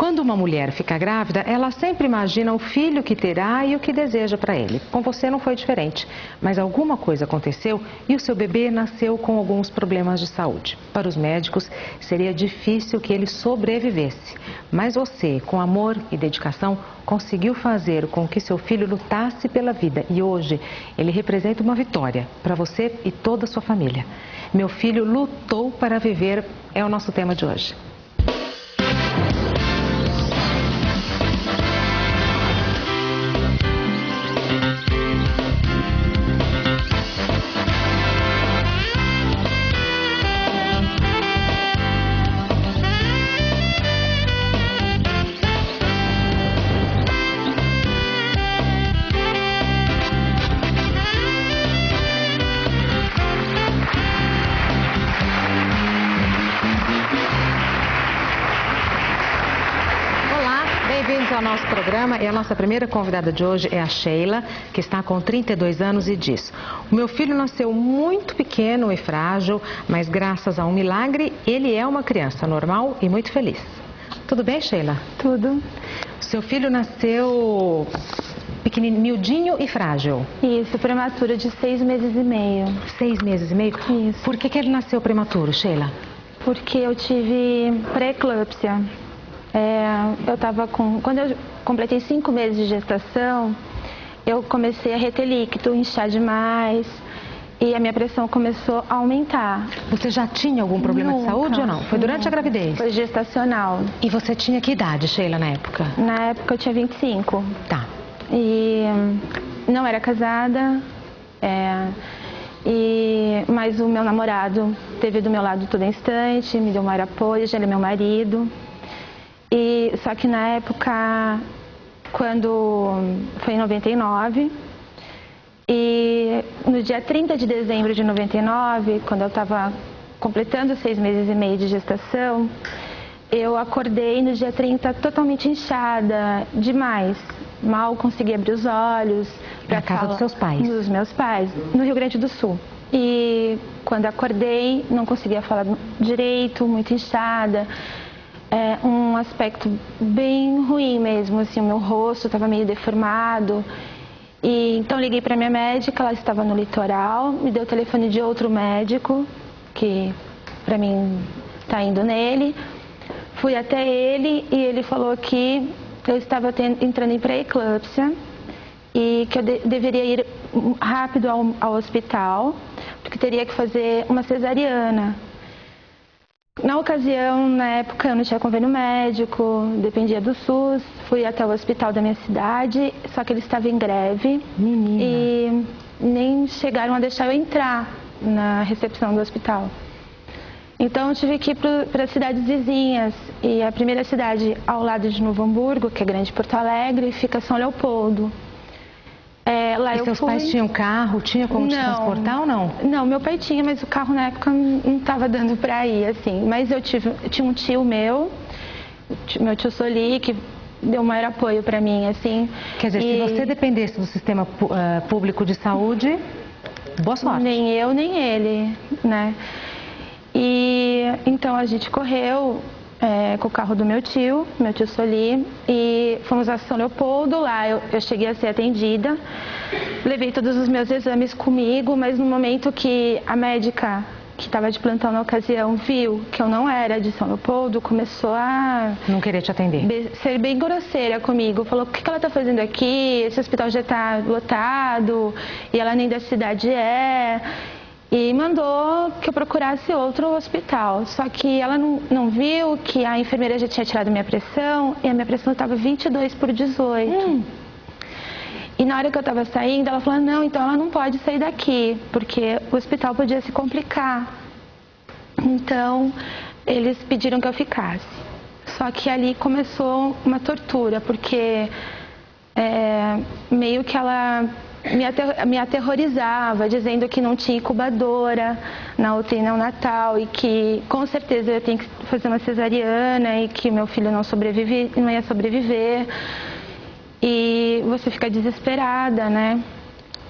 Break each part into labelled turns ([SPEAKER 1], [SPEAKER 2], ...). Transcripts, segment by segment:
[SPEAKER 1] Quando uma mulher fica grávida, ela sempre imagina o filho que terá e o que deseja para ele. Com você não foi diferente, mas alguma coisa aconteceu e o seu bebê nasceu com alguns problemas de saúde. Para os médicos, seria difícil que ele sobrevivesse. Mas você, com amor e dedicação, conseguiu fazer com que seu filho lutasse pela vida. E hoje, ele representa uma vitória para você e toda a sua família. Meu filho lutou para viver, é o nosso tema de hoje. Bem-vindos ao nosso programa e a nossa primeira convidada de hoje é a Sheila, que está com 32 anos e diz: o meu filho nasceu muito pequeno e frágil, mas graças a um milagre ele é uma criança normal e muito feliz. Tudo bem, Sheila?
[SPEAKER 2] Tudo.
[SPEAKER 1] Seu filho nasceu pequenininho, miudinho e frágil.
[SPEAKER 2] Isso, prematuro de 6 meses e meio.
[SPEAKER 1] 6 meses e meio?
[SPEAKER 2] Isso.
[SPEAKER 1] Por que ele nasceu prematuro, Sheila?
[SPEAKER 2] Porque eu tive pré-eclâmpsia. Quando eu completei 5 meses de gestação, eu comecei a reter líquido, inchar demais e a minha pressão começou a aumentar.
[SPEAKER 1] Você já tinha algum problema de saúde ou não? Foi durante a gravidez?
[SPEAKER 2] Foi gestacional.
[SPEAKER 1] E você tinha que idade, Sheila, na época?
[SPEAKER 2] Na época eu tinha 25.
[SPEAKER 1] Tá.
[SPEAKER 2] E não era casada, mas o meu namorado esteve do meu lado todo instante, me deu maior apoio, já ele é meu marido. Só que na época, quando foi em 99, e no dia 30 de dezembro de 99, quando eu estava completando 6 meses e meio de gestação, eu acordei no dia 30 totalmente inchada, demais. Mal conseguia abrir os olhos.
[SPEAKER 1] Na casa dos seus pais?
[SPEAKER 2] Dos meus pais, no Rio Grande do Sul. E quando acordei, não conseguia falar direito, muito inchada. Um aspecto bem ruim mesmo, assim, o meu rosto estava meio deformado. Então liguei para minha médica, ela estava no litoral, me deu o telefone de outro médico, que para mim está indo nele. Fui até ele e ele falou que eu estava entrando em pré-eclâmpsia e que eu deveria ir rápido ao hospital, porque teria que fazer uma cesariana. Na ocasião, na época, eu não tinha convênio médico, dependia do SUS. Fui até o hospital da minha cidade, só que ele estava em greve.
[SPEAKER 1] Menina.
[SPEAKER 2] E nem chegaram a deixar eu entrar na recepção do hospital. Então, eu tive que ir para as cidades vizinhas. E a primeira cidade ao lado de Novo Hamburgo, que é Grande Porto Alegre, fica São Leopoldo. Lá
[SPEAKER 1] e seus pais tinham carro? Tinha como te transportar ou não?
[SPEAKER 2] Não, meu pai tinha, mas o carro na época não estava dando para ir, assim. Mas tinha um tio meu tio Soli, que deu maior apoio para mim, assim.
[SPEAKER 1] Quer dizer, se você dependesse do sistema público de saúde, boa sorte.
[SPEAKER 2] Nem eu, nem ele, né? Então a gente correu com o carro do meu tio Soli, e fomos a São Leopoldo. Lá eu cheguei a ser atendida, levei todos os meus exames comigo, mas no momento que a médica que estava de plantão na ocasião viu que eu não era de São Leopoldo, começou a
[SPEAKER 1] não querer te atender,
[SPEAKER 2] ser bem grosseira comigo. Falou: o que ela está fazendo aqui? Esse hospital já está lotado e ela nem da cidade é. E mandou que eu procurasse outro hospital. Só que ela não viu que a enfermeira já tinha tirado minha pressão e a minha pressão estava 22/18. E na hora que eu estava saindo, ela falou: não, então ela não pode sair daqui, porque o hospital podia se complicar. Então, eles pediram que eu ficasse. Só que ali começou uma tortura, porque meio que ela me aterrorizava, dizendo que não tinha incubadora na UTI neonatal e que com certeza eu tinha que fazer uma cesariana e que meu filho não ia sobreviver. E você fica desesperada, né?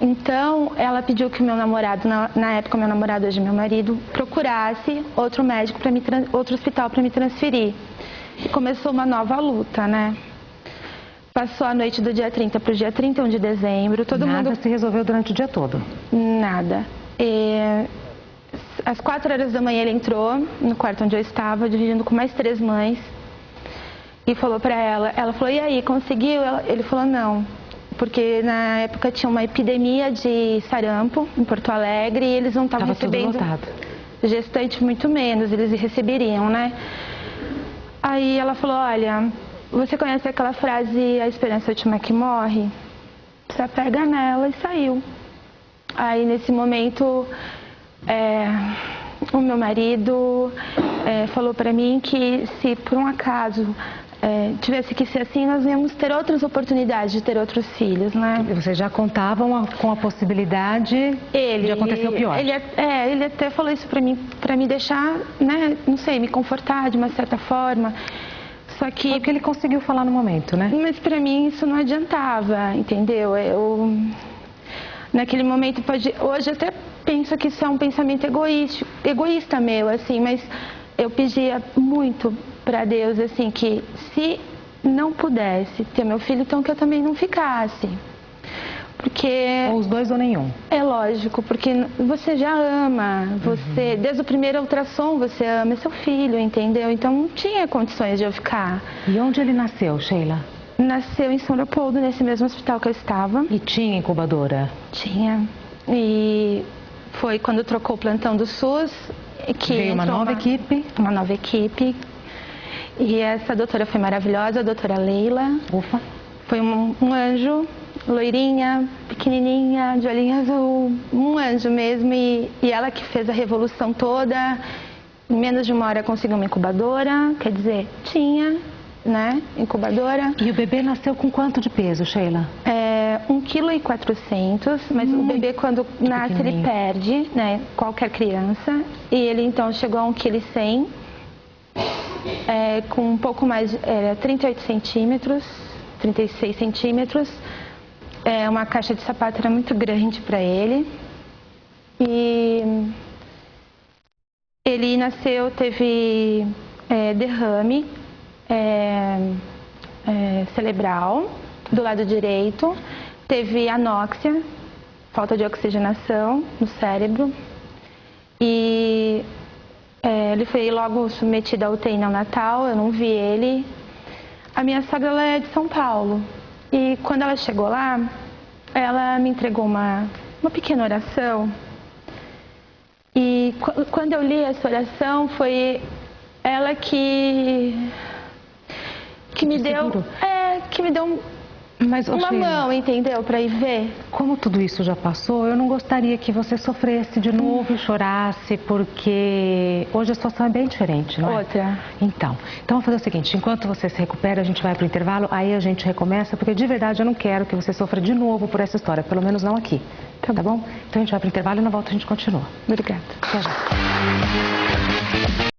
[SPEAKER 2] Então, ela pediu que o meu namorado, na época meu namorado, hoje meu marido, procurasse outro médico, outro hospital para me transferir. e começou uma nova luta, né? Passou a noite do dia 30 para o dia 31 de dezembro,
[SPEAKER 1] Nada se resolveu durante o dia todo?
[SPEAKER 2] Nada. Às 4 horas da manhã ele entrou no quarto onde eu estava, dividindo com mais 3 mães, e falou para ela falou, e aí, conseguiu? Ele falou, não, porque na época tinha uma epidemia de sarampo em Porto Alegre e eles não estavam recebendo gestante, muito menos, eles receberiam, né? Aí ela falou, olha, você conhece aquela frase, a esperança última que morre? Você pega nela, e saiu. Aí nesse momento, o meu marido falou para mim que se por um acaso tivesse que ser assim, nós íamos ter outras oportunidades de ter outros filhos, né?
[SPEAKER 1] E vocês já contavam com a possibilidade de acontecer o pior?
[SPEAKER 2] Ele até falou isso para me deixar, né, não sei, me confortar de uma certa forma. Só que...
[SPEAKER 1] Foi o que ele conseguiu falar no momento, né?
[SPEAKER 2] Mas para mim isso não adiantava, entendeu? Naquele momento, hoje até penso que isso é um pensamento egoísta meu, assim, mas eu pedia muito para Deus, assim, que se não pudesse ter meu filho, então que eu também não ficasse. Porque...
[SPEAKER 1] Ou os dois ou nenhum.
[SPEAKER 2] É lógico, porque você já ama, desde o primeiro ultrassom você ama seu filho, entendeu? Então não tinha condições de eu ficar.
[SPEAKER 1] E onde ele nasceu, Sheila?
[SPEAKER 2] Nasceu em São Leopoldo, nesse mesmo hospital que eu estava.
[SPEAKER 1] E tinha incubadora?
[SPEAKER 2] Tinha. E foi quando trocou o plantão do SUS que
[SPEAKER 1] veio uma nova equipe?
[SPEAKER 2] Uma nova equipe. E essa doutora foi maravilhosa, a doutora Leila.
[SPEAKER 1] Ufa.
[SPEAKER 2] Foi um anjo, loirinha, pequenininha, de olhinho azul, um anjo mesmo. E ela que fez a revolução toda. Em menos de uma hora conseguiu uma incubadora, quer dizer, tinha, né, incubadora.
[SPEAKER 1] E o bebê nasceu com quanto de peso, Sheila?
[SPEAKER 2] 1,4 kg, mas o bebê quando nasce ele perde, né, qualquer criança. E ele então chegou a 1,1 kg, com um pouco mais, 38 centímetros, 36 centímetros. Uma caixa de sapato era muito grande para ele. E ele nasceu, teve derrame cerebral do lado direito, teve anóxia, falta de oxigenação no cérebro, e ele foi logo submetido à UTI neonatal. Eu não vi ele. A minha sogra, ela é de São Paulo, e quando ela chegou lá, ela me entregou uma pequena oração, e quando eu li essa oração, foi ela que me deu,
[SPEAKER 1] Mas,
[SPEAKER 2] uma mão, entendeu? Para ir ver.
[SPEAKER 1] Como tudo isso já passou, eu não gostaria que você sofresse de novo e chorasse, porque hoje a situação é bem diferente, não é?
[SPEAKER 2] Outra.
[SPEAKER 1] Então vamos fazer o seguinte, enquanto você se recupera, a gente vai para o intervalo, aí a gente recomeça, porque de verdade eu não quero que você sofra de novo por essa história, pelo menos não aqui, tá bom? Então a gente vai para o intervalo e na volta a gente continua.
[SPEAKER 2] Obrigada.
[SPEAKER 1] Até já.